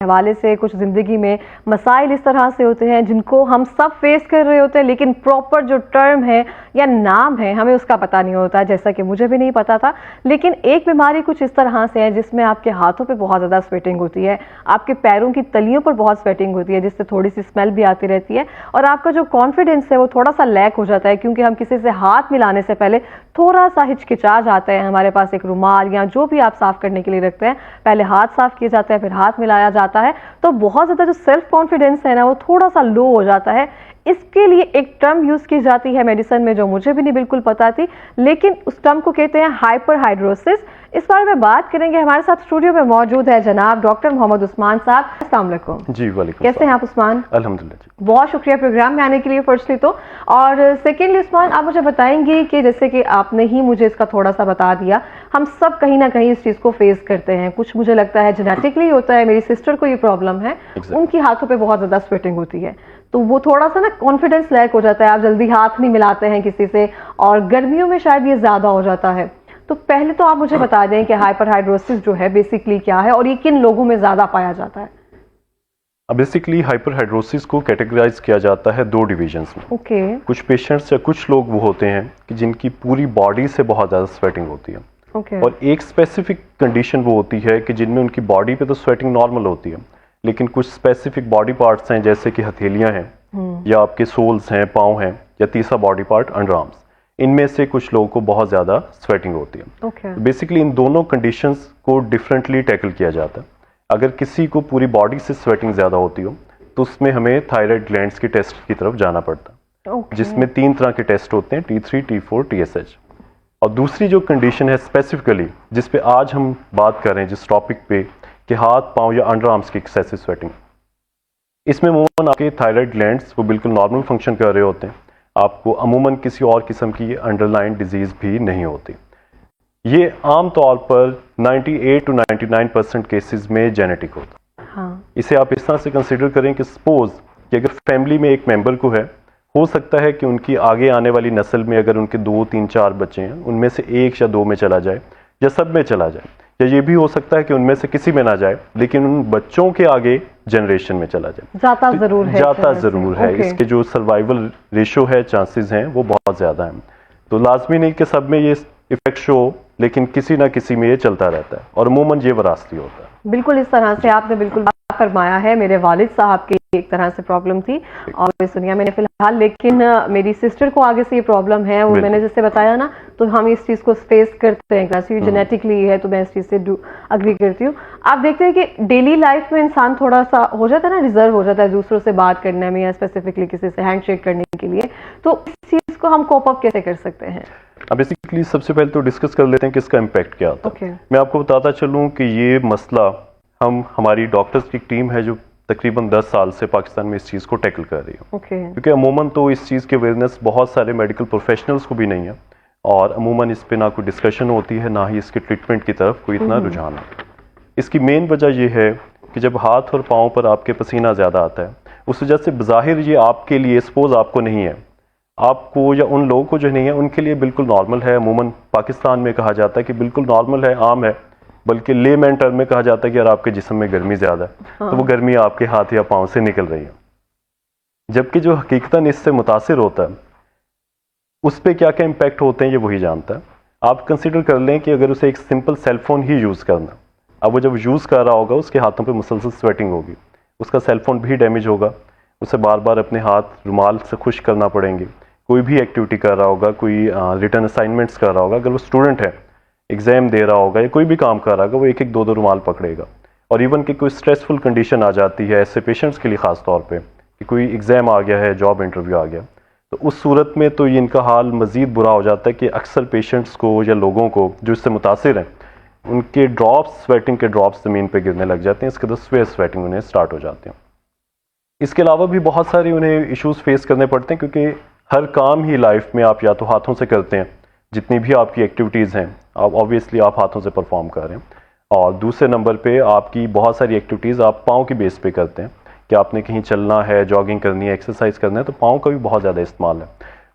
हवाले से कुछ ज़िंदगी में मसाइल इस तरह से होते हैं जिनको हम सब फेस कर रहे होते हैं, लेकिन प्रॉपर जो टर्म है या नाम है हमें उसका पता नहीं होता, जैसा कि मुझे भी नहीं पता था। लेकिन एक बीमारी कुछ इस तरह से है जिसमें आपके हाथों पे बहुत ज़्यादा स्वेटिंग होती है, आपके पैरों की तलियों पर बहुत स्वेटिंग होती है, जिससे थोड़ी सी स्मेल भी आती रहती है और आपका जो कॉन्फिडेंस है वो थोड़ा सा लैक हो जाता है, क्योंकि हम किसी से हाथ मिलाने से पहले थोड़ा सा हिचकिचा जाते हैं। हमारे पास एक रुमाल या जो भी आप साफ करने के लिए रखते हैं, पहले हाथ साफ किए जाते हैं, फिर हाथ मिलाया जाता है, तो बहुत ज़्यादा जो सेल्फ कॉन्फिडेंस है ना वो थोड़ा सा लो हो जाता है। इसके लिए एक टर्म यूज़ की जाती है मेडिसिन में जो मुझे भी नहीं बिल्कुल पता थी, लेकिन उस टर्म को कहते हैं हाइपरहाइड्रोसिस। इस बारे में बात करेंगे। हमारे साथ स्टूडियो में मौजूद है जनाब डॉक्टर मोहम्मद उस्मान साहब। अस्सलाम वालेकुम। जी वालेकुम। कैसे हैं आप उस्मान? अल्हम्दुलिल्लाह जी। बहुत शुक्रिया प्रोग्राम में आने के लिए फर्स्टली तो, और सेकेंडली उस्मान आप मुझे बताएंगे कि जैसे कि आपने ही मुझे इसका थोड़ा सा बता दिया, हम सब कहीं ना कहीं इस चीज़ को फेस करते हैं। कुछ मुझे लगता है जेनेटिकली होता है, मेरी सिस्टर को ये प्रॉब्लम है, उनकी हाथों पे बहुत ज़्यादा स्वेटिंग होती है, तो वो थोड़ा सा ना कॉन्फिडेंस लैक हो जाता है, आप जल्दी हाथ नहीं मिलाते हैं किसी से, और गर्मियों में शायद ये ज़्यादा हो जाता है। तो पहले तो आप मुझे बता दें कि हाइपरहाइड्रोसिस जो है बेसिकली क्या है और ये किन लोगों में ज़्यादा पाया जाता है? बेसिकली हाइपरहाइड्रोसिस को कैटेगराइज किया जाता है दो डिविजन्स में। कुछ पेशेंट्स या कुछ लोग वो होते हैं कि जिनकी पूरी बॉडी से बहुत ज़्यादा स्वेटिंग होती है, और एक स्पेसिफिक कंडीशन वो होती है कि जिनमें उनकी बॉडी पे तो स्वेटिंग नॉर्मल होती है, लेकिन कुछ स्पेसिफिक बॉडी पार्ट्स हैं जैसे कि हथेलियां हैं या आपके सोल्स हैं, पाँव हैं, या तीसरा बॉडी पार्ट अंडर आर्म्स, इनमें से कुछ लोगों को बहुत ज़्यादा स्वेटिंग होती है। बेसिकली इन दोनों कंडीशंस को डिफरेंटली टैकल किया जाता है। अगर किसी को पूरी बॉडी से स्वेटिंग ज़्यादा होती हो तो उसमें हमें थायराइड ग्लैंड्स के टेस्ट की तरफ जाना पड़ता है, जिसमें 3 तरह के टेस्ट होते हैं, T3, T4, TSH। और दूसरी जो कंडीशन है स्पेसिफिकली जिस पे आज हम बात कर रहे हैं, जिस टॉपिक पे कि हाथ, पाँव या अंडर आर्म्स की एक्सेसिव स्वेटिंग, इसमें अमूमन आपके थायराइड ग्लैंड्स वो बिल्कुल नॉर्मल फंक्शन कर रहे होते हैं, आपको अमूमन किसी और किस्म की अंडरलाइन डिजीज़ भी नहीं होती। ये आम तौर पर 98 to 99% केसेस में जेनेटिक होता है। इसे आप इस तरह से कंसिडर करें कि सपोज कि अगर फैमिली में एक मेंबर को है, हो सकता है कि उनकी आगे आने वाली नस्ल में अगर उनके 2, 3, 4 बच्चे हैं, उनमें से 1 या 2 में चला जाए या सब में चला जाए, या ये भी हो सकता है कि उनमें से किसी में ना जाए लेकिन उन बच्चों के आगे जनरेशन में चला जाए। जाता जरूर है। इसके जो सर्वाइवल रेशो है, चांसेस हैं, वो बहुत ज़्यादा हैं। तो लाजमी नहीं कि सब में ये इफेक्ट शो, लेकिन किसी ना किसी में ये चलता रहता है और अमूमन ये विरासती होता है। बिल्कुल इस तरह से आपने बिल्कुल फरमाया है। मेरे वालिद साहब की एक तरह से प्रॉब्लम थी और इस दुनिया मैंने फिलहाल, लेकिन मेरी सिस्टर को आगे से ये प्रॉब्लम है, और मैंने जैसे बताया ना, तो हम इस चीज़ को फेस करते हैं, जेनेटिकली है, तो मैं इस चीज़ से अग्री करती हूँ। आप देखते हैं कि डेली लाइफ में इंसान थोड़ा सा हो जाता है ना, रिजर्व हो जाता है दूसरों से बात करने में या स्पेसिफिकली किसी से हैंडशेक करने के लिए, तो इस चीज़ को हम कोप अप कैसे कर सकते हैं? अब बेसिकली सबसे पहले तो डिस्कस कर लेते हैं कि इसका इम्पैक्ट क्या होता है। मैं आपको बताता चलूँ कि ये मसला हमारी डॉक्टर्स की टीम है जो तकरीबन 10 साल से पाकिस्तान में इस चीज़ को टैकल कर रही है। क्योंकि अमूमन तो इस चीज़ की अवेयरनेस बहुत सारे मेडिकल प्रोफेशनल्स को भी नहीं है, और अमूमन इस पे ना कोई डिस्कशन होती है, ना ही इसके ट्रीटमेंट की तरफ कोई इतना रुझान है। इसकी मेन वजह यह है कि जब हाथ और पाँव पर आपके पसीना ज़्यादा आता है, उस वजह से बज़ाहिर ये आपके लिए, सपोज आपको नहीं है, आपको या उन लोगों को जो नहीं है उनके लिए बिल्कुल नॉर्मल है। अमूमन पाकिस्तान में कहा जाता है कि बिल्कुल नॉर्मल है, आम है, बल्कि लेमैन टर्म में कहा जाता है कि यार आपके जिस्म में गर्मी ज़्यादा है, तो वो गर्मी आपके हाथ या पाँव से निकल रही है। जबकि जो हकीकतन इससे मुतासिर होता है उस पर क्या क्या इम्पैक्ट होते हैं ये वही जानता है। आप कंसिडर कर लें कि अगर उसे एक सिंपल सेलफोन ही यूज़ करना, अब वो जब यूज़ कर रहा होगा उसके हाथों पे मुसलसल स्वेटिंग होगी, उसका सेलफोन भी डैमेज होगा, उसे बार बार अपने हाथ रुमाल से खुश करना पड़ेंगे। कोई भी एक्टिविटी कर रहा होगा, कोई रिटर्न असाइनमेंट्स कर रहा होगा, अगर वो स्टूडेंट है, एग्जाम दे रहा होगा या कोई भी काम कर रहा होगा, वो 1-1, 2-2 रुमाल पकड़ेगा। और इवन कि कोई स्ट्रेसफुल कंडीशन आ जाती है ऐसे पेशेंट्स के लिए, ख़ास तौर पे कि कोई एग्ज़ाम आ गया है, जॉब इंटरव्यू आ गया, तो उस सूरत में तो ये इनका हाल मज़ीद बुरा हो जाता है कि अक्सर पेशेंट्स को या लोगों को जो इससे मुतासिर हैं, उनके ड्रॉप्स, स्वेटिंग के ड्रॉप्स ज़मीन पर गिरने लग जाते हैं। इसके बाद स्वेटिंग उन्हें स्टार्ट हो जाते हैं। इसके अलावा भी बहुत सारे उन्हें इश्यूज़ फेस करने पड़ते हैं, क्योंकि हर काम ही लाइफ में आप या तो हाथों से करते हैं, जितनी भी आपकी एक्टिविटीज़ हैं आप ऑब्वियसली आप हाथों से परफॉर्म कर रहे हैं, और दूसरे नंबर पे आपकी बहुत सारी एक्टिविटीज़ आप पाँव की बेस पे करते हैं कि आपने कहीं चलना है, जॉगिंग करनी है, एक्सरसाइज करना है, तो पाँव का भी बहुत ज़्यादा इस्तेमाल है।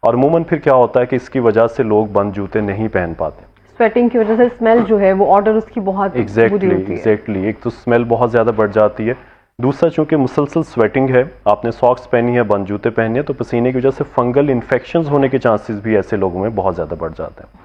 और अमूमन फिर क्या होता है कि इसकी वजह से लोग बंद जूते नहीं पहन पाते, स्वेटिंग की वजह से स्मेल जो है वो ऑर्डर उसकी बहुत एग्जैक्टली एक तो स्मेल बहुत ज़्यादा बढ़ जाती है, दूसरा, चूंकि मुसलसल स्वेटिंग है, आपने सॉक्स पहनी है, बंद जूते पहने हैं, तो पसीने की वजह से फंगल इन्फेक्शंस होने के चांसेस भी ऐसे लोगों में बहुत ज़्यादा बढ़ जाते हैं।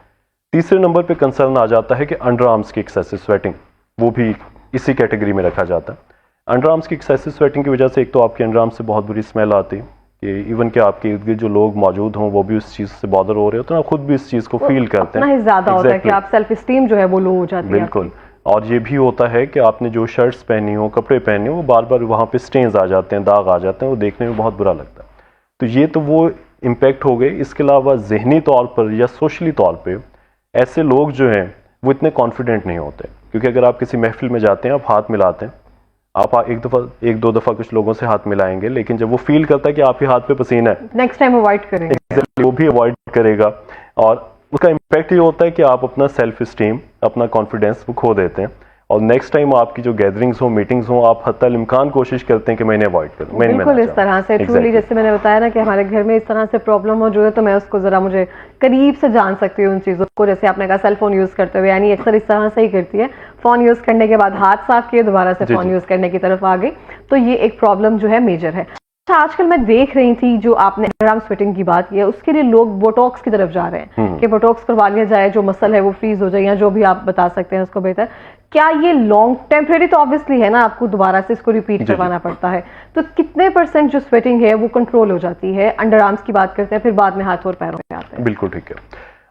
तीसरे नंबर पे कंसर्न आ जाता है कि अंडर आर्म्स की एक्सेसिव स्वेटिंग, वो भी इसी कैटेगरी में रखा जाता है। अंडर आर्म्स की एक्सेसिव स्वेटिंग की वजह से एक तो आपके अंडर आर्म्स से बहुत बुरी स्मेल आती है कि इवन कि आपके इर्द गिर्द जो लोग मौजूद हों वो भी उस चीज़ से बॉदर हो रहे होते हैं, आप खुद भी इस चीज़ को फील करते हैं। ज़्यादा होता है कि आप सेल्फ स्टीम जो है वो लो हो जाती है। बिल्कुल। और ये भी होता है कि आपने जो शर्ट्स पहनी हो, कपड़े पहने हो, वो बार बार वहाँ पे स्टेन्स आ जाते हैं, दाग आ जाते हैं, वो देखने में बहुत बुरा लगता है। तो ये तो वो इम्पैक्ट हो गए। इसके अलावा ज़हनी तौर पर या सोशली तौर पे ऐसे लोग जो हैं वो इतने कॉन्फिडेंट नहीं होते, क्योंकि अगर आप किसी महफिल में जाते हैं, आप हाथ मिलाते हैं, आप एक दो दफ़ा कुछ लोगों से हाथ मिलाएंगे, लेकिन जब वो फील करता है कि आपके हाथ पे पसीना है, नेक्स्ट टाइम अवॉइड करेंगे, exactly, वो भी अवॉइड करेगा। और उसका इम्पैक्ट ये होता है कि आप अपना सेल्फ स्टीम, अपना कॉन्फिडेंस वो खो देते हैं, और नेक्स्ट टाइम आपकी जो गैदरिंग्स हो, मीटिंग्स हो, आप हत्तल इम्कान कोशिश करते हैं कि मैंने अवॉइड करूं। बिल्कुल इस तरह से ट्रूली, जैसे मैंने बताया ना कि हमारे घर में इस तरह से प्रॉब्लम मौजूद है, तो मैं उसको जरा मुझे करीब से जान सकती हूँ उन चीज़ों को। जैसे आपने कहा सेल फोन यूज़ करते हुए, यानी अक्सर इस तरह से ही करती है, फ़ोन यूज़ करने के बाद हाथ साफ किए, दोबारा से फ़ोन यूज़ करने की तरफ आ गई, तो ये एक प्रॉब्लम जो है मेजर है। आजकल मैं देख रही थी, जो आपने अंडरआर्म स्वेटिंग की बात की है, उसके लिए लोग बोटॉक्स की तरफ जा रहे हैं कि बोटॉक्स करवा लिया जाए, जो मसल है वो फ्रीज हो जाए, या जो भी आप बता सकते हैं उसको बेहतर। क्या ये लॉन्ग टेम्परेरी तो ऑब्वियसली है ना, आपको दोबारा से इसको रिपीट करवाना पड़ता है, तो कितने % जो स्वेटिंग है वो कंट्रोल हो जाती है? अंडरआर्म्स की बात करते हैं, फिर बाद में हाथ और पैरों पे आते हैं। बिल्कुल ठीक है।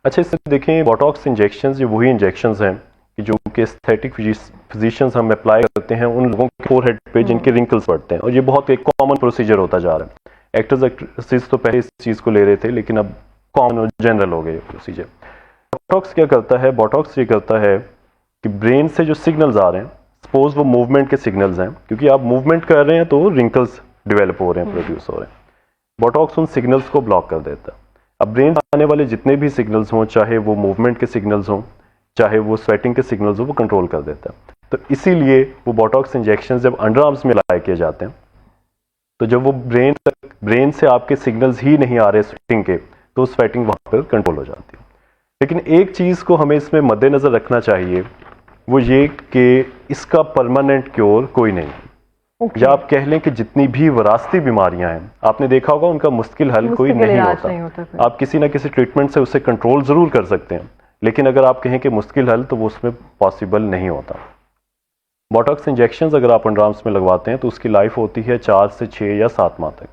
अच्छा, इससे देखें, बोटॉक्स इंजेक्शन ये वही इंजेक्शन हैं कि जो कि एस्थेटिक फिजिशियंस हम अप्लाई करते हैं उन लोगों के फोरहेड पे जिनके रिंकल्स पड़ते हैं, और ये बहुत एक कॉमन प्रोसीजर होता जा रहा है। एक्टर्स एक्ट्रेसेस तो पहले इस चीज़ को ले रहे थे, लेकिन अब कॉमन और जनरल हो गए ये प्रोसीजर। बोटॉक्स क्या करता है? बोटॉक्स ये करता है कि ब्रेन से जो सिग्नल्स आ रहे हैं, सपोज वो मूवमेंट के सिग्नल्स हैं, क्योंकि आप मूवमेंट कर रहे हैं तो रिंकल्स डेवलप हो रहे हैं, प्रोड्यूस हो रहे हैं, बोटॉक्स उन सिग्नल्स को ब्लॉक कर देता है। अब ब्रेन से आने वाले जितने भी सिग्नल्स हों, चाहे वो मूवमेंट के सिग्नल्स हों, चाहे वो स्वेटिंग के सिग्नल्स हो, वो कंट्रोल कर देता है। तो इसीलिए वो बोटॉक्स इंजेक्शन जब अंडर आर्म्स में अप्लाई किए जाते हैं, तो जब वो ब्रेन से आपके सिग्नल्स ही नहीं आ रहे स्वेटिंग के, तो स्वेटिंग वहाँ पर कंट्रोल हो जाती है। लेकिन एक चीज़ को हमें इसमें मद्देनज़र रखना चाहिए, वो ये कि इसका परमानेंट क्योर कोई नहीं है। या आप कह लें कि जितनी भी विरासती बीमारियां हैं, आपने देखा होगा उनका मुश्किल हल कोई नहीं होता। आप किसी ना किसी ट्रीटमेंट से उससे कंट्रोल ज़रूर कर सकते हैं, लेकिन अगर आप कहें कि मुश्किल हल, तो वो उसमें पॉसिबल नहीं होता। बोटॉक्स इंजेक्शंस अगर आप अंडर आर्म्स में लगवाते हैं तो उसकी लाइफ होती है 4 से 6 या 7 माह तक।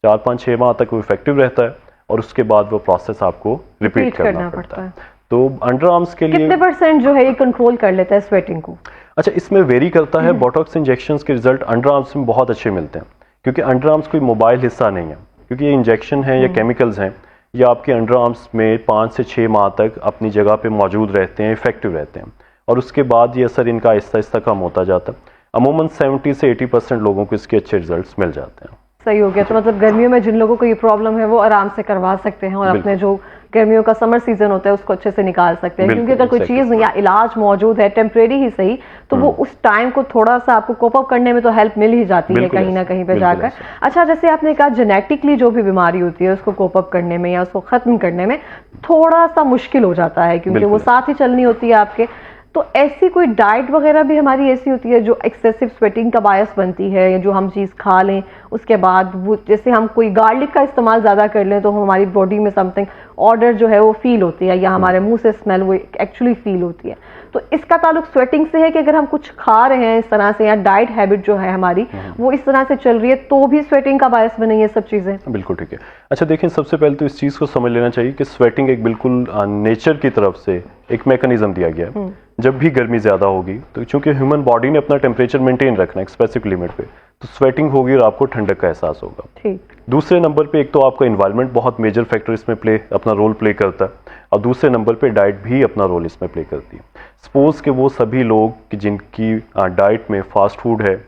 4, 5, 6 माह तक वो इफेक्टिव रहता है, और उसके बाद वो प्रोसेस आपको रिपीट करना पड़ता है। तो अंडर आर्म्स के लिए कितने % जो है ये कंट्रोल कर लेता है स्वेटिंग को? अच्छा, इसमें वेरी करता है। बोटॉक्स इंजेक्शंस के रिजल्ट अंडर आर्म्स में बहुत अच्छे मिलते हैं, क्योंकि अंडर आर्म्स कोई मोबाइल हिस्सा नहीं है, क्योंकि ये इंजेक्शन है या केमिकल्स हैं, ये आपके अंडर आर्म्स में 5 से 6 माह तक अपनी जगह पे मौजूद रहते हैं, इफेक्टिव रहते हैं, और उसके बाद ये असर इनका आहिस्ता आहिस्ता कम होता जाता है। अमूमन 70 से 80% लोगों को इसके अच्छे रिजल्ट्स मिल जाते हैं। सही हो गया। तो मतलब गर्मियों में जिन लोगों को ये प्रॉब्लम है वो आराम से करवा सकते हैं, और अपने जो गर्मियों का समर सीजन होता है उसको अच्छे से निकाल सकते हैं, क्योंकि अगर कोई चीज़ या इलाज मौजूद है, टेम्परेरी ही सही, तो वो उस टाइम को थोड़ा सा आपको कोप अप करने में तो हेल्प मिल ही जाती है कहीं ना कहीं पे जाकर। अच्छा, जैसे आपने कहा जेनेटिकली जो भी बीमारी होती है उसको कोप अप करने में या उसको खत्म करने में थोड़ा सा मुश्किल हो जाता है, क्योंकि वो साथ ही चलनी होती है आपके। तो ऐसी कोई डाइट वगैरह भी हमारी ऐसी होती है जो एक्सेसिव स्वेटिंग का बायस बनती है, या जो हम चीज़ खा लें उसके बाद वो, जैसे हम कोई गार्लिक का इस्तेमाल ज़्यादा कर लें तो हमारी बॉडी में समथिंग ऑर्डर जो है वो फील होती है, या हमारे मुंह से स्मेल वो एक्चुअली फील होती है। तो इसका ताल्लुक स्वेटिंग से है कि अगर हम कुछ खा रहे हैं इस तरह से, या डाइट हैबिट जो है हमारी वो इस तरह से चल रही है, तो भी स्वेटिंग का बायस बने ये सब चीज़ें? बिल्कुल ठीक है। अच्छा देखिए, सबसे पहले तो इस चीज़ को समझ लेना चाहिए कि स्वेटिंग एक बिल्कुल नेचर की तरफ से एक मैकेनिज्म दिया गया है। जब भी गर्मी ज़्यादा होगी, तो चूंकि ह्यूमन बॉडी ने अपना टेम्परेचर मेंटेन रखना है एक स्पेसिफिक लिमिट पे, तो स्वेटिंग होगी और आपको ठंडक का एहसास होगा। ठीक। दूसरे नंबर पे एक तो आपका इन्वायरमेंट बहुत मेजर फैक्टर इसमें अपना रोल प्ले करता है, और दूसरे नंबर पे डाइट भी अपना रोल इसमें प्ले करती है। सपोज के वो सभी लोग जिनकी डाइट में फास्ट फूड है,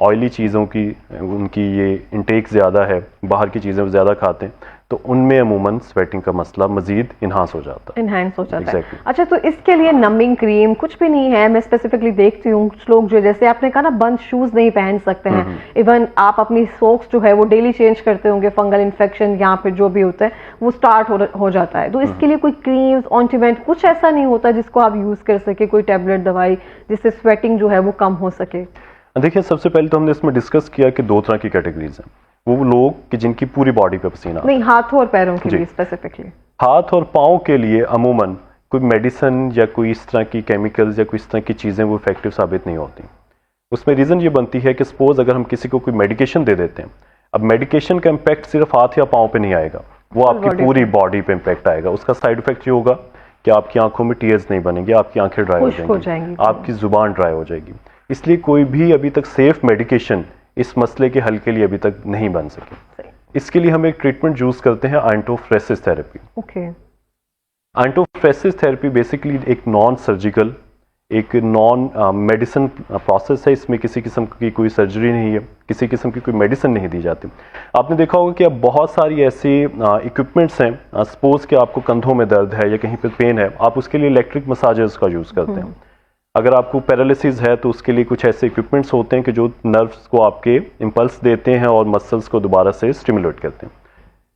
ऑयली चीज़ों की उनकी ये इंटेक ज़्यादा है, बाहर की चीज़ें ज़्यादा खाते हैं, तो उनमें अमूमन स्वेटिंग का मसला मजीद इन्हांस हो जाता है। अच्छा, तो इसके लिए नमिंग क्रीम कुछ भी नहीं है? मैं स्पेसिफिकली देखती हूँ कुछ लोग जो, जैसे आपने कहा ना, बंद शूज नहीं पहन सकते हैं, इवन आप अपनी सॉक्स जो है वो डेली चेंज करते होंगे, फंगल इन्फेक्शन या फिर जो भी होता है वो स्टार्ट हो जाता है। तो इसके लिए कोई क्रीम्स, ऑइंटमेंट कुछ ऐसा नहीं होता जिसको आप यूज कर सके, कोई टेबलेट दवाई जिससे स्वेटिंग जो है वो कम हो सके? देखिए, सबसे पहले तो हमने इसमें डिस्कस किया कि दो तरह की कैटेगरीज हैं। वो लोग कि जिनकी पूरी बॉडी पे पसीना नहीं, हाथों और पैरों के लिए स्पेसिफिकली। हाथ और पाँव के लिए अमूमन कोई मेडिसिन या कोई इस तरह की केमिकल्स या कोई इस तरह की चीज़ें वो इफेक्टिव साबित नहीं होती। उसमें रीज़न ये बनती है कि सपोज अगर हम किसी को कोई मेडिकेशन दे देते हैं, अब मेडिकेशन का इम्पैक्ट सिर्फ हाथ या पाँव पे नहीं आएगा, वो आपकी पूरी बॉडी पे इम्पैक्ट आएगा। उसका साइड इफेक्ट ये होगा कि आपकी आंखों में टीयर्स नहीं बनेंगे, आपकी आंखें ड्राई हो जाएंगी, आपकी जुबान ड्राई हो जाएगी। इसलिए कोई भी अभी तक सेफ मेडिकेशन इस मसले के हल के लिए अभी तक नहीं बन सकी। इसके लिए हम एक ट्रीटमेंट यूज करते हैं, आइंटोफ्रेसिस थेरेपी। आइंटोफ्रेसिस थेरेपी बेसिकली एक नॉन सर्जिकल, एक नॉन मेडिसिन प्रोसेस है। इसमें किसी किस्म की कोई सर्जरी नहीं है, किसी किस्म की कोई मेडिसिन नहीं दी जाती। आपने देखा होगा कि अब बहुत सारी ऐसी इक्विपमेंट्स हैं, सपोज कि आपको कंधों में दर्द है या कहीं पे पेन है, आप उसके लिए इलेक्ट्रिक मसाजर्स का यूज़ करते हैं। अगर आपको पैरालिसिस है तो उसके लिए कुछ ऐसे इक्विपमेंट्स होते हैं कि जो नर्व्स को आपके इम्पल्स देते हैं और मसल्स को दोबारा से स्टिमुलेट करते हैं।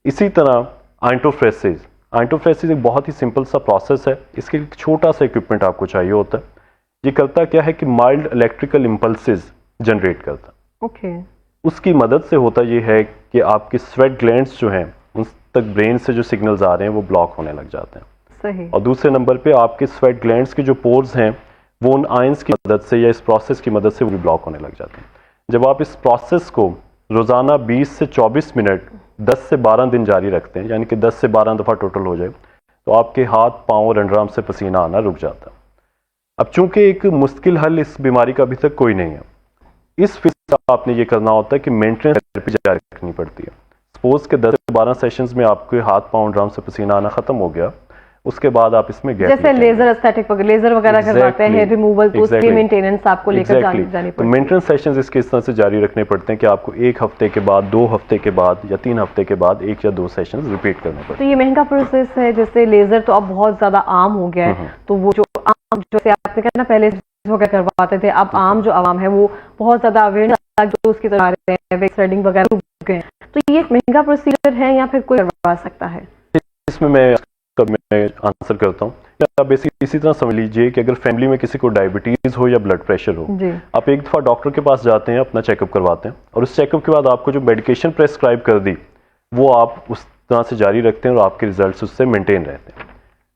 इसी तरह आइंटोफ्रेसिस एक बहुत ही सिंपल सा प्रोसेस है। इसके लिए छोटा सा इक्विपमेंट आपको चाहिए होता है। ये करता क्या है कि माइल्ड इलेक्ट्रिकल इम्पल्सेस जनरेट करता है। उसकी मदद से होता ये है कि आपके स्वेट ग्लैंड्स जो हैं उन तक ब्रेन से जो सिग्नल्स आ रहे हैं वो ब्लॉक होने लग जाते हैं। सही। और दूसरे नंबर पे आपके स्वेट ग्लैंड्स के जो पोर्स हैं वो उन आयंस की मदद से या इस प्रोसेस की मदद से वो भी ब्लॉक होने लग जाते हैं। जब आप इस प्रोसेस को रोज़ाना 20 से 24 मिनट 10 से 12 दिन जारी रखते हैं, यानी कि 10 से 12 दफ़ा टोटल हो जाए, तो आपके हाथ, पाँव और अंडरआर्म से पसीना आना रुक जाता है। अब चूंकि एक मुश्किल हल इस बीमारी का अभी तक कोई नहीं है, इस फिर आपने ये करना होता है कि मेंटेनेंस थेरेपी जारी रखनी पड़ती है। सपोज के 10 से 12 सेशंस में आपके हाथ, पाँव, अंडरआर्म से पसीना आना खत्म हो गया, उसके बाद आप इसमें गैप, जैसे लेजर एस्थेटिक वगैरह, लेजर वगैरह करवाते हैं, हेयर रिमूवल, तो उसकी मेंटेनेंस आपको लेकर जानी पड़ती है। मेंटेनेंस सेशंस इसके इस तरह से जारी रखने पड़ते हैं कि आपको 1 हफ्ते के बाद, 2 हफ्ते के बाद या 3 हफ्ते के बाद 1 या 2 सेशंस रिपीट करने पड़ते हैं। तो ये महंगा प्रोसेस है। जैसे लेजर तो अब बहुत ज्यादा आम हो गया है, तो वो जो आम, जैसे आपने कहा ना पहले वगैरह करवाते थे, अब आम जो आवाम है वो बहुत ज्यादा अवेयरनेस जो उसकी तरफ आ रहे हैं, थ्रेडिंग वगैरह रुक गए। तो ये एक महंगा प्रोसीजर है या फिर कोई करवा सकता है? इसमें मैं आंसर करता हूँ। या बेसिकली इसी तरह समझ लीजिए कि अगर फैमिली में किसी को डायबिटीज हो या ब्लड प्रेशर हो, आप एक दफ़ा डॉक्टर के पास जाते हैं, अपना चेकअप करवाते हैं, और उस चेकअप के बाद आपको जो मेडिकेशन प्रेस्क्राइब कर दी वो आप उस तरह से जारी रखते हैं और आपके रिजल्ट्स उससे मेंटेन रहते हैं।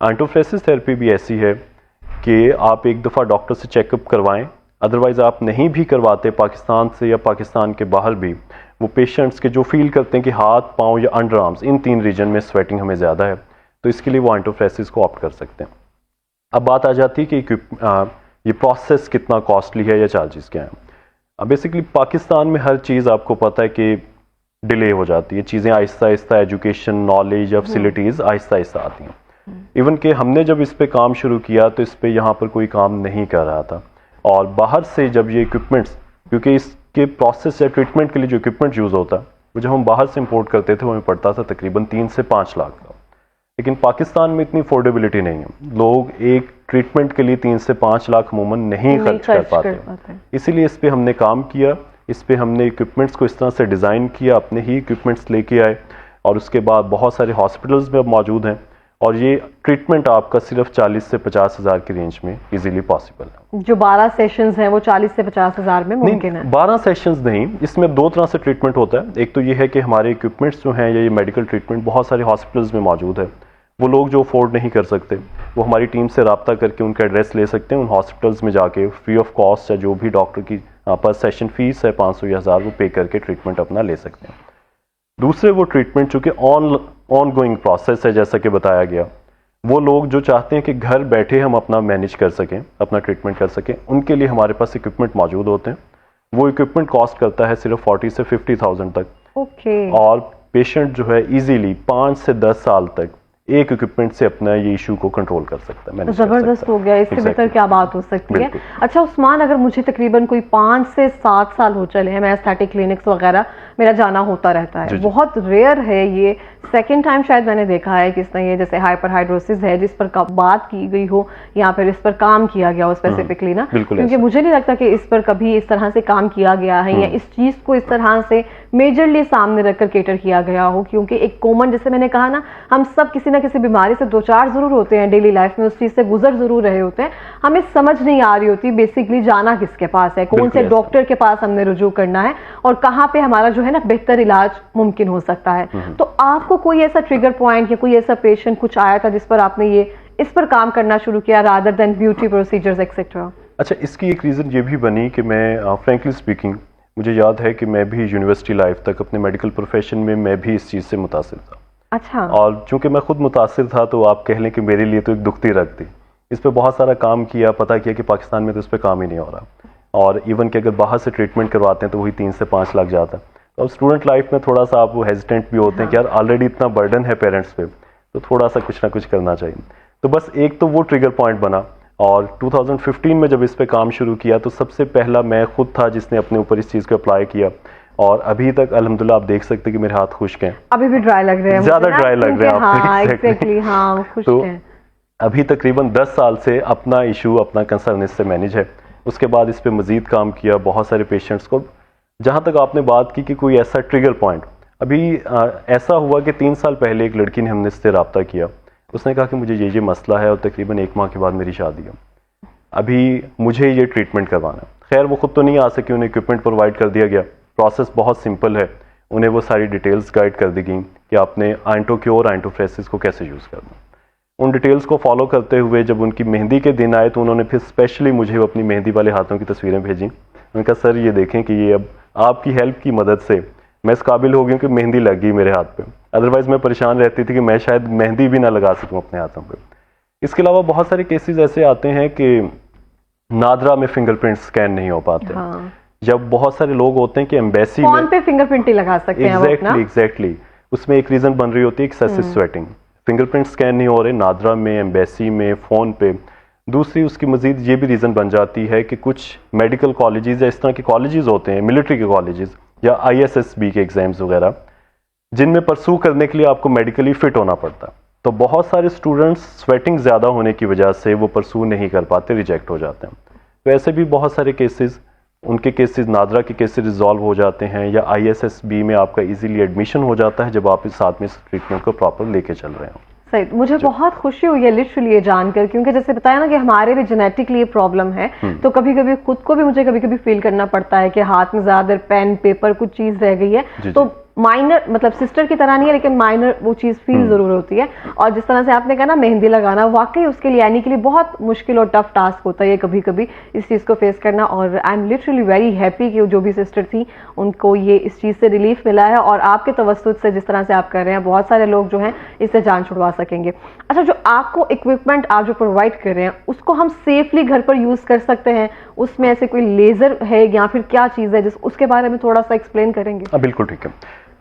आइंटोफ्रेसिस थेरेपी भी ऐसी है कि आप एक दफ़ा डॉक्टर से चेकअप करवाएं, अदरवाइज़ आप नहीं भी करवाते, पाकिस्तान से या पाकिस्तान के बाहर भी वो पेशेंट्स के जो फील करते हैं कि हाथ, पाँव या अंडर आर्म्स, इन 3 रीजन में स्वेटिंग हमें ज़्यादा है, तो इसके लिए वो आइंटोफ्रेसिस को ऑप्ट कर सकते हैं। अब बात आ जाती है कि ये प्रोसेस कितना कॉस्टली है या चार्जेस क्या हैं। बेसिकली पाकिस्तान में हर चीज़ आपको पता है कि डिले हो जाती है, चीज़ें आहिस्ता आहिस्ता, एजुकेशन, नॉलेज या फैसिलिटीज़ आहिस्ता आहिस्ता आती हैं। इवन कि हमने जब इस पे काम शुरू किया तो इस पे यहाँ पर कोई काम नहीं कर रहा था, और बाहर से जब ये इक्विपमेंट्स, क्योंकि इसके प्रोसेस या ट्रीटमेंट के लिए जो इक्विपमेंट यूज़ होता है वो जब हम बाहर से इम्पोर्ट करते थे वो हमें पड़ता था तकरीबन 3 से 5 लाख का। लेकिन पाकिस्तान में इतनी अफोर्डेबिलिटी नहीं है, लोग एक ट्रीटमेंट के लिए 3 से 5 लाख अमूमन नहीं खर्च कर पाते। इसीलिए इस पे हमने काम किया, इस पे हमने इक्विपमेंट्स को इस तरह से डिज़ाइन किया, अपने ही इक्विपमेंट्स लेके आए, और उसके बाद बहुत सारे हॉस्पिटल्स में अब मौजूद हैं, और ये ट्रीटमेंट आपका सिर्फ 40 से 50 हज़ार की रेंज में इजीली पॉसिबल है। जो 12 सेशंस हैं वो 40 से 50 हज़ार में मुमकिन है? 12 सेशंस नहीं, इसमें 2 तरह से ट्रीटमेंट होता है। एक तो ये है कि हमारे इक्विपमेंट्स जो हैं या ये मेडिकल ट्रीटमेंट बहुत सारे हॉस्पिटल्स में मौजूद है, वो लोग जो अफोर्ड नहीं कर सकते वो हमारी टीम से रब्ता करके उनका एड्रेस ले सकते हैं, उन हॉस्पिटल्स में जाके फ्री ऑफ कॉस्ट या जो भी डॉक्टर की पर सेशन फीस है 500 या 1000 वो पे करके ट्रीटमेंट अपना ले सकते हैं। दूसरे वो ट्रीटमेंट चूँकि ऑन गोइंग प्रोसेस है, जैसा कि बताया गया, वो लोग जो चाहते हैं कि घर बैठे हम अपना मैनेज कर सकें, अपना ट्रीटमेंट कर सकें, उनके लिए हमारे पास इक्विपमेंट मौजूद होते हैं। वो इक्विपमेंट कॉस्ट करता है सिर्फ 40 से 50,000 तक। और पेशेंट जो है इजीली 5 से 10 साल तक एक इक्विपमेंट से अपना ये इशू को कंट्रोल कर सकता है। जबरदस्त हो गया, इससे बेहतर क्या बात हो सकती है। अच्छा उस्मान, अगर मुझे तकरीबन कोई 5 से 7 साल हो चले हैं, मैं एस्थेटिक क्लिनिक्स वगैरह मेरा जाना होता रहता है, बहुत रेयर है ये सेकंड टाइम शायद मैंने देखा है कि इसने ये जैसे हाइपरहाइड्रोसिस है जिस पर बात की गई हो या फिर इस पर काम किया गया हो स्पेसिफिकली ना, क्योंकि मुझे नहीं लगता कि इस पर कभी इस तरह से काम किया गया है या इस चीज को इस तरह से मेजरली सामने रखकर केटर किया गया हो। क्योंकि एक कॉमन, जैसे मैंने कहा ना, हम सब किसी ना किसी बीमारी से दो चार जरूर होते हैं डेली लाइफ में, उस चीज से गुजर जरूर रहे होते हैं, हमें समझ नहीं आ रही होती बेसिकली जाना किसके पास है, कौन से डॉक्टर के पास हमने रुजू करना है और कहाँ पे हमारा जो है ना बेहतर इलाज मुमकिन हो सकता है। तो आपको कोई ऐसा ट्रिगर पॉइंट या कोई ऐसा पेशेंट कुछ आया था जिस पर आपने ये इस पर काम करना शुरू किया rather than beauty procedures etcetera? अच्छा, इसकी एक रीज़न ये भी बनी कि मैं फ्रैंकली स्पीकिंग, मुझे याद है कि मैं भी यूनिवर्सिटी लाइफ तक अपने मेडिकल प्रोफेशन में मैं भी इस चीज़ से मुतासिर था। अच्छा। और चूंकि मैं खुद मुतासिर था तो आप कह लें कि मेरे लिए तो एक दुखती रग थी। इस पर बहुत सारा काम किया, पता किया कि पाकिस्तान में तो इस पर काम ही नहीं हो रहा, और इवन कि अगर बाहर से ट्रीटमेंट करवाते हैं तो वही 3 से 5 लाख जाता है। तो अब स्टूडेंट लाइफ में थोड़ा सा आप हेजिटेंट भी होते हैं कि यार ऑलरेडी इतना बर्डन है पेरेंट्स पे, तो थोड़ा सा कुछ ना कुछ करना चाहिए। तो बस एक तो वो ट्रिगर पॉइंट बना, और 2015 में जब इस पे काम शुरू किया तो सबसे पहला मैं खुद था जिसने अपने ऊपर इस चीज़ को अप्लाई किया, और अभी तक अल्हम्दुलिल्लाह आप देख सकते हैं कि मेरे हाथ खुश्क हैं। अभी भी ड्राई लग रहे हैं, ज़्यादा ड्राई लग रहे हैं आप। हाँ, एग्जैक्टली, हाँ, खुश्क हैं। अभी तकरीबन 10 साल से अपना इशू, अपना कंसर्न इससे मैनेज है। उसके बाद इस पे मज़ीद काम किया, बहुत सारे पेशेंट्स को। जहाँ तक आपने बात की कि कोई ऐसा ट्रिगर पॉइंट, अभी ऐसा हुआ कि 3 साल पहले एक लड़की ने हमने इससे रब्ता किया, उसने कहा कि मुझे ये मसला है और तकरीबन 1 माह के बाद मेरी शादी है, अभी मुझे ये ट्रीटमेंट करवाना। खैर वो खुद तो नहीं आ सकी, उन्हें इक्विपमेंट प्रोवाइड कर दिया गया। प्रोसेस बहुत सिंपल है, उन्हें वो सारी डिटेल्स गाइड कर दी गई कि आपने आइंटोक्योर आइंटोफ्रेसिस को कैसे यूज़ करना। उन डिटेल्स को फॉलो करते हुए जब उनकी मेहंदी के दिन आए तो उन्होंने फिर स्पेशली मुझे अपनी मेहंदी वाले हाथों की तस्वीरें भेजी। उन्होंने कहा सर ये देखें कि ये अब आपकी हेल्प की मदद से मैं इस काबिल हो गई कि मेहंदी लग गई मेरे हाथ पे, अदरवाइज मैं परेशान रहती थी कि मैं शायद मेहंदी भी ना लगा सकूं अपने हाथों पे। इसके अलावा बहुत सारे केसेस ऐसे आते हैं कि नादरा में फिंगरप्रिंट स्कैन नहीं हो पाते। हाँ। जब बहुत सारे लोग होते हैं कि एम्बेसी में पे फिंगरप्रिंट ही लगा सकते हैं। एग्जैक्टली, उसमें एक रीजन बन रही होती है एक्सेसिव स्वेटिंग। फिंगरप्रिंट स्कैन नहीं हो रहे नादरा में, एम्बेसी में, फ़ोन पे। दूसरी उसकी मजीद ये भी रीज़न बन जाती है कि कुछ मेडिकल कॉलेजेस या इस तरह के कॉलेजेस होते हैं, मिलिट्री के कॉलेजेस या ISSB के एग्जाम्स वगैरह, जिनमें परसू करने के लिए आपको मेडिकली फिट होना पड़ता है। तो बहुत सारे स्टूडेंट्स स्वेटिंग ज़्यादा होने की वजह से वो परसू नहीं कर पाते, रिजेक्ट हो जाते हैं। तो ऐसे भी बहुत सारे केसेस, उनके केसेस नादरा के केसेस रिजॉल्व हो जाते हैं, या ISSB में आपका इजीली एडमिशन हो जाता है जब आप इस साथ में इस ट्रीटमेंट को प्रॉपर लेके चल रहे हो। सही, मुझे बहुत खुशी हुई है लिटरली ये जानकर, क्योंकि जैसे बताया ना कि हमारे भी जेनेटिकली ये प्रॉब्लम है, तो कभी कभी खुद को भी मुझे कभी कभी फील करना पड़ता है कि हाथ में ज्यादा पेन पेपर कुछ चीज रह गई है, तो माइनर, मतलब सिस्टर की तरह नहीं है लेकिन माइनर वो चीज फील जरूर होती है। और जिस तरह से आपने कहा ना मेहंदी लगाना, वाकई उसके लिए यानी के लिए बहुत मुश्किल और टफ टास्क होता है कभी कभी इस चीज को फेस करना। और I am literally very happy कि जो भी सिस्टर थी उनको ये इस चीज से रिलीफ मिला है, और आपके तवस्सुत से जिस तरह से आप कर रहे हैं बहुत सारे लोग जो हैं इससे जान छुड़वा सकेंगे। अच्छा, जो आपको इक्विपमेंट आप जो प्रोवाइड कर रहे हैं उसको हम सेफली घर पर यूज कर सकते हैं? उसमें ऐसे कोई लेजर है या फिर क्या चीज है, जिस उसके बारे में थोड़ा सा एक्सप्लेन करेंगे? बिल्कुल ठीक है।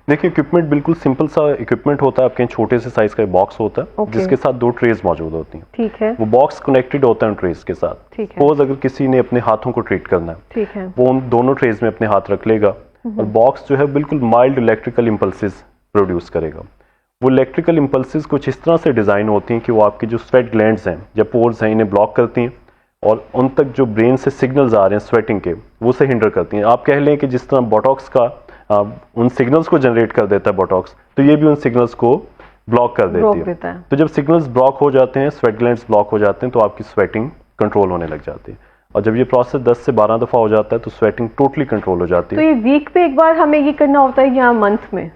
देखिए, इक्विपमेंट बिल्कुल सिंपल सा इक्विपमेंट होता है। आपके छोटे से साइज का बॉक्स होता है, जिसके साथ 2 ट्रेज मौजूद होती हैं। ठीक है। वो बॉक्स कनेक्टेड होता है उन ट्रेज के साथ। ठीक है। सपोज अगर किसी ने अपने हाथों को ट्रीट करना है, ठीक है, वो उन दोनों ट्रेज में अपने हाथ रख लेगा, और बॉक्स जो है बिल्कुल माइल्ड इलेक्ट्रिकल इंपल्सेस प्रोड्यूस करेगा। वो इलेक्ट्रिकल इंपल्सेस कुछ इस तरह से डिजाइन होती हैं कि वो आपकी जो स्वेट ग्लैंड्स हैं या पोर्स हैं इन्हें ब्लॉक करती हैं, और उन तक जो ब्रेन से सिग्नल्स आ रहे हैं स्वेटिंग के, वो से हिंडर करती हैं। आप कह लें कि जिस तरह बोटॉक्स का उन सिग्नल्स को जनरेट कर देता है बोटॉक्स, तो ये भी उन सिग्नल्स को ब्लॉक कर देती है। तो जब सिग्नल्स ब्लॉक हो जाते हैं, स्वेट ग्लैंड्स ब्लॉक हो जाते हैं, तो आपकी स्वेटिंग कंट्रोल होने लग जाती है। और जब ये प्रोसेस 10 से 12 दफा हो जाता है तो स्वेटिंग टोटली कंट्रोल हो जाती है। तो ये वीक पे एक बार हमें ये करना होता है या मंथ में?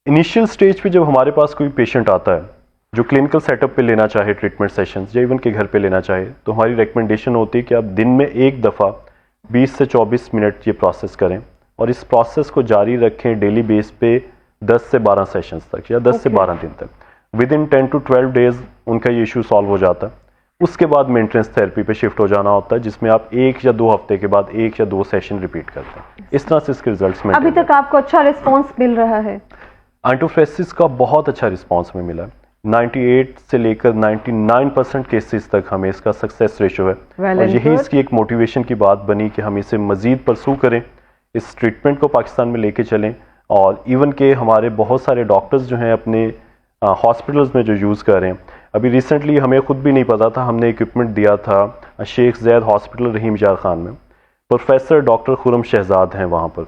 इनिशियल स्टेज पे जब हमारे पास कोई पेशेंट आता है जो क्लिनिकल सेटअप पे लेना चाहे ट्रीटमेंट सेशंस, या इवन के घर पे लेना चाहे, तो हमारी रिकमेंडेशन होती है कि आप दिन में एक दफ़ा 20 से 24 मिनट ये प्रोसेस करें, और इस प्रोसेस को जारी रखें डेली बेस पे 10 से 12 सेशंस तक, या 10 से 12 दिन तक। विद इन 10 to 12 डेज उनका ये इशू सॉल्व हो जाता है। उसके बाद मेंटेनेंस थेरेपी पे शिफ्ट हो जाना होता है, जिसमें आप 1 या 2 हफ्ते के बाद 1 या 2 सेशन रिपीट करते हैं। इस तरह से इसके रिजल्ट्स में अभी तक आपको अच्छा रिस्पॉन्स मिल रहा है? आइंटोफ्रेसिस का बहुत अच्छा रिस्पॉन्स में मिला है। 98 से लेकर 99% केसेस तक हमें इसका सक्सेस रेशो है। और यही इसकी एक मोटिवेशन की बात बनी कि हम इसे मजीद परसू करें, इस ट्रीटमेंट को पाकिस्तान में लेके चलें, और इवन के हमारे बहुत सारे डॉक्टर्स जो हैं अपने हॉस्पिटल्स में जो यूज़ कर रहे हैं। अभी रिसेंटली हमें खुद भी नहीं पता था, हमने इक्विपमेंट दिया था शेख ज़ैद हॉस्पिटल रहीम यार खान में। प्रोफेसर डॉक्टर खुरम शहजाद हैं वहाँ पर,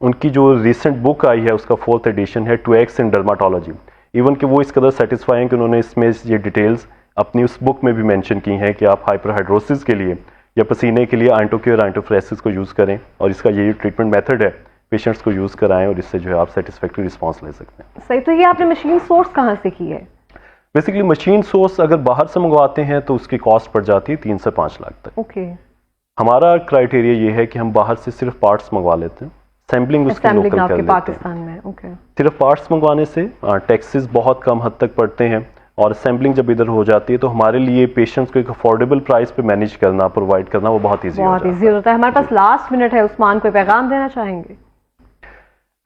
उनकी जो रिसेंट बुक आई है उसका 4th एडिशन है 2x इन डर्माटोलॉजी। इवन कि वो इस कदर सेटिस्फाई हैं कि उन्होंने इसमें ये डिटेल्स अपनी उस बुक में भी मेंशन की हैं कि आप हाइपरहाइड्रोसिस के लिए या पसीने के लिए आंटोक्योर आंटोफ्रेसिस को यूज़ करें और इसका ये ट्रीटमेंट मेथड है, पेशेंट्स को यूज़ कराएं और इससे जो है आप सेटिस्फैक्ट्री रिस्पॉन्स ले सकते हैं। सही, तो ये आपने मशीन सोर्स कहाँ से की है? बेसिकली मशीन सोर्स अगर बाहर से मंगवाते हैं तो उसकी कॉस्ट पड़ जाती है 3 से 5 लाख तक। ओके। हमारा क्राइटेरिया ये है कि हम बाहर से सिर्फ पार्ट्स मंगवा लेते हैं, सैम्पलिंग उसकी लोकल कर लेते पाकिस्तान में। ओके। सिर्फ पार्ट्स मंगवाने से टैक्सेस बहुत कम हद तक पड़ते हैं और असेंबलिंग जब इधर हो जाती है तो हमारे लिए पेशेंट्स को एक अफोर्डेबल प्राइस पे मैनेज करना, प्रोवाइड करना वो बहुत ईजी होता है। हमारे पास लास्ट मिनट है, उस्मान कोई पैगाम देना चाहेंगे?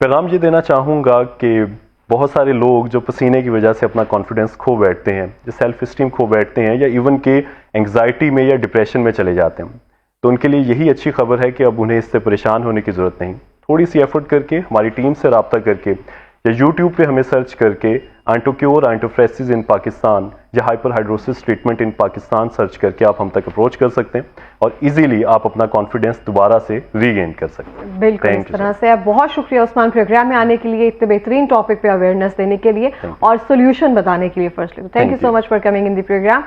पैगाम ये देना चाहूँगा कि बहुत सारे लोग जो पसीने की वजह से अपना कॉन्फिडेंस खो बैठते हैं, जो सेल्फ इस्टीम खो बैठते हैं या इवन के एंग्जाइटी में या डिप्रेशन में चले जाते हैं, तो उनके लिए यही अच्छी खबर है कि अब उन्हें इससे परेशान होने की ज़रूरत नहीं। थोड़ी सी एफर्ट करके हमारी टीम से रब्ता करके या यूट्यूब पे हमें सर्च करके आंटोक्योर आंटोफ्रेसिस इन पाकिस्तान या हाइपरहाइड्रोसिस ट्रीटमेंट इन पाकिस्तान सर्च करके आप हम तक अप्रोच कर सकते हैं और इजीली आप अपना कॉन्फिडेंस दोबारा से रीगेन कर सकते हैं। बिल्कुल इस तरह से। बहुत शुक्रिया उस्मान प्रोग्राम में आने के लिए, इतने बेहतरीन टॉपिक पे अवेयरनेस देने के लिए और सोल्यूशन बताने के लिए। Firstly thank you so much for coming in the programme.